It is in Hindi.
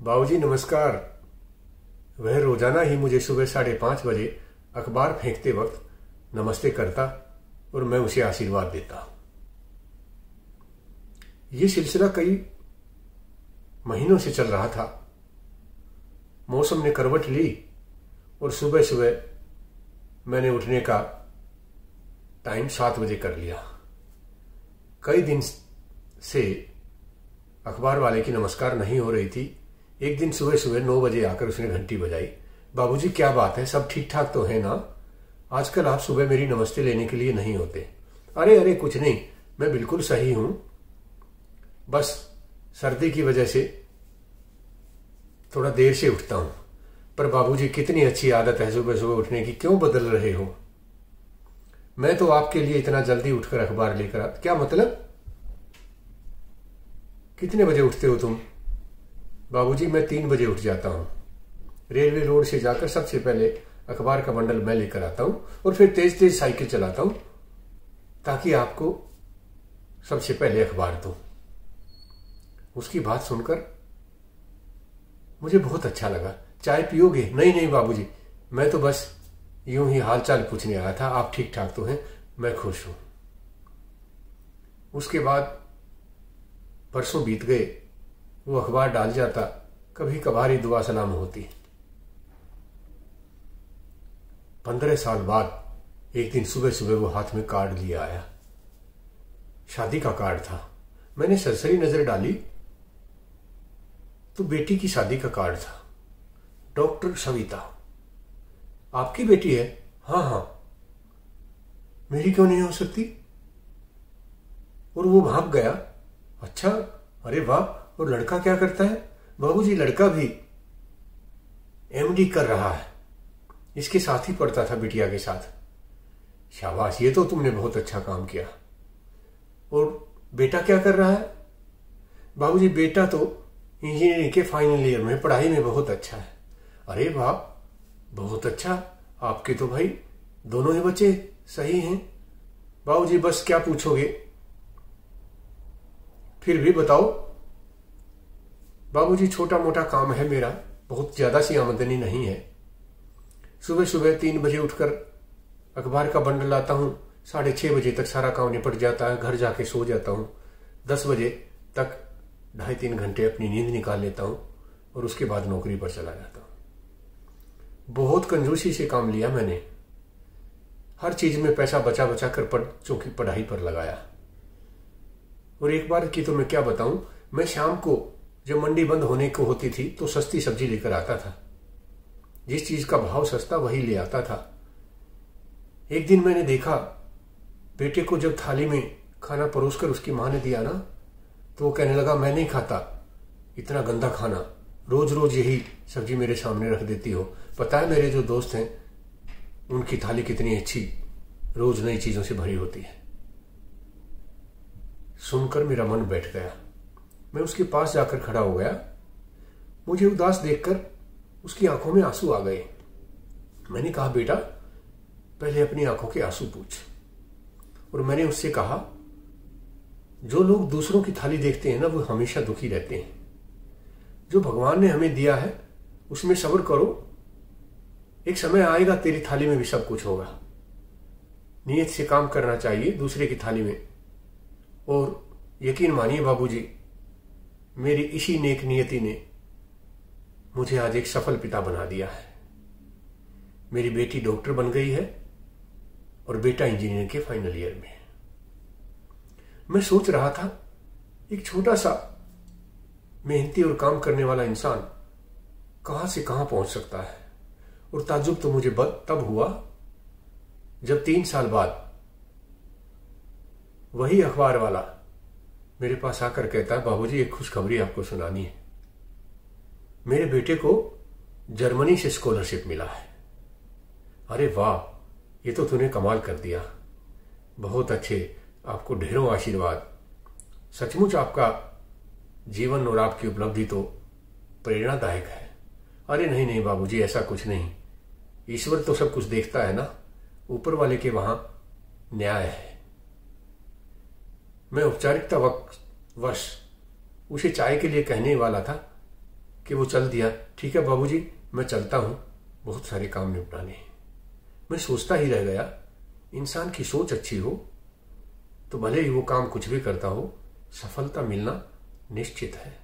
बाबूजी नमस्कार। वह रोजाना ही मुझे सुबह 5:30 बजे अखबार फेंकते वक्त नमस्ते करता और मैं उसे आशीर्वाद देता। ये सिलसिला कई महीनों से चल रहा था। मौसम ने करवट ली और सुबह सुबह मैंने उठने का टाइम 7 बजे कर लिया। कई दिन से अखबार वाले की नमस्कार नहीं हो रही थी। एक दिन सुबह सुबह 9 बजे आकर उसने घंटी बजाई। बाबूजी क्या बात है, सब ठीक ठाक तो है ना? आजकल आप सुबह मेरी नमस्ते लेने के लिए नहीं होते। अरे अरे कुछ नहीं, मैं बिल्कुल सही हूं, बस सर्दी की वजह से थोड़ा देर से उठता हूं। पर बाबूजी कितनी अच्छी आदत है सुबह सुबह उठने की, क्यों बदल रहे हो? मैं तो आपके लिए इतना जल्दी उठकर अखबार लेकर आता। क्या मतलब? कितने बजे उठते हो तुम? बाबूजी मैं 3 बजे उठ जाता हूं। रेलवे रोड से जाकर सबसे पहले अखबार का बंडल मैं लेकर आता हूं और फिर तेज तेज साइकिल चलाता हूं ताकि आपको सबसे पहले अखबार दूं। उसकी बात सुनकर मुझे बहुत अच्छा लगा। चाय पियोगे? नहीं नहीं बाबूजी, मैं तो बस यूं ही हालचाल पूछने आया था। आप ठीक ठाक तो हैं? मैं खुश हूं। उसके बाद बरसों बीत गए, वो अखबार डाल जाता, कभी कभार ही दुआ सलाम होती। 15 साल बाद एक दिन सुबह सुबह वो हाथ में कार्ड लिए आया। शादी का कार्ड था। मैंने सरसरी नजर डाली तो बेटी की शादी का कार्ड था। डॉक्टर सविता, आपकी बेटी है? हाँ हाँ। मेरी क्यों नहीं हो सकती? और वो भाग गया। अच्छा, अरे वाह। और लड़का क्या करता है? बाबूजी लड़का भी एमडी कर रहा है। इसके साथ ही पढ़ता था, बिटिया के साथ। शाबाश, ये तो तुमने बहुत अच्छा काम किया। और बेटा क्या कर रहा है? बाबूजी बेटा तो इंजीनियरिंग के फाइनल ईयर में, पढ़ाई में बहुत अच्छा है। अरे वाह, बहुत अच्छा। आपके तो भाई दोनों ही बच्चे सही हैं। बाबूजी बस क्या पूछोगे, फिर भी बताओ। बाबूजी छोटा मोटा काम है मेरा, बहुत ज्यादा सी आमदनी नहीं है। सुबह सुबह 3 बजे उठकर अखबार का बंडल लाता हूं, 6:30 बजे तक सारा काम निपट जाता है। घर जाके सो जाता हूं। 10 बजे तक 2.5-3 घंटे अपनी नींद निकाल लेता हूं और उसके बाद नौकरी पर चला जाता हूं। बहुत कंजूसी से काम लिया मैंने। हर चीज में पैसा बचा बचा कर बच्चों की पढ़ाई पर लगाया। और एक बार की तो मैं क्या बताऊं, मैं शाम को जब मंडी बंद होने को होती थी तो सस्ती सब्जी लेकर आता था। जिस चीज का भाव सस्ता वही ले आता था। एक दिन मैंने देखा, बेटे को जब थाली में खाना परोसकर उसकी मां ने दिया ना, तो वो कहने लगा मैं नहीं खाता इतना गंदा खाना, रोज रोज यही सब्जी मेरे सामने रख देती हो। पता है मेरे जो दोस्त हैं उनकी थाली कितनी अच्छी, रोज नई चीजों से भरी होती है। सुनकर मेरा मन बैठ गया। मैं उसके पास जाकर खड़ा हो गया। मुझे उदास देखकर उसकी आंखों में आंसू आ गए। मैंने कहा बेटा पहले अपनी आंखों के आंसू पूछ। और मैंने उससे कहा, जो लोग दूसरों की थाली देखते हैं ना, वो हमेशा दुखी रहते हैं। जो भगवान ने हमें दिया है उसमें सब्र करो, एक समय आएगा तेरी थाली में भी सब कुछ होगा। नियत से काम करना चाहिए दूसरे की थाली में। और यकीन मानिए बाबूजी, मेरी इसी नेक नियति ने मुझे आज एक सफल पिता बना दिया है। मेरी बेटी डॉक्टर बन गई है और बेटा इंजीनियरिंग के फाइनल ईयर में। मैं सोच रहा था, एक छोटा सा मेहनती और काम करने वाला इंसान कहां से कहां पहुंच सकता है। और ताज्जुब तो मुझे तब हुआ जब 3 साल बाद वही अखबार वाला मेरे पास आकर कहता है, बाबूजी एक खुशखबरी आपको सुनानी है। मेरे बेटे को जर्मनी से स्कॉलरशिप मिला है। अरे वाह, ये तो तूने कमाल कर दिया। बहुत अच्छे, आपको ढेरों आशीर्वाद। सचमुच आपका जीवन और आपकी उपलब्धि तो प्रेरणादायक है। अरे नहीं नहीं बाबूजी, ऐसा कुछ नहीं। ईश्वर तो सब कुछ देखता है ना, ऊपर वाले के वहां न्याय है। मैं औपचारिकता वश उसे चाय के लिए कहने वाला था कि वो चल दिया। ठीक है बाबूजी, मैं चलता हूं, बहुत सारे काम निपटाने हैं। मैं सोचता ही रह गया, इंसान की सोच अच्छी हो तो भले ही वो काम कुछ भी करता हो, सफलता मिलना निश्चित है।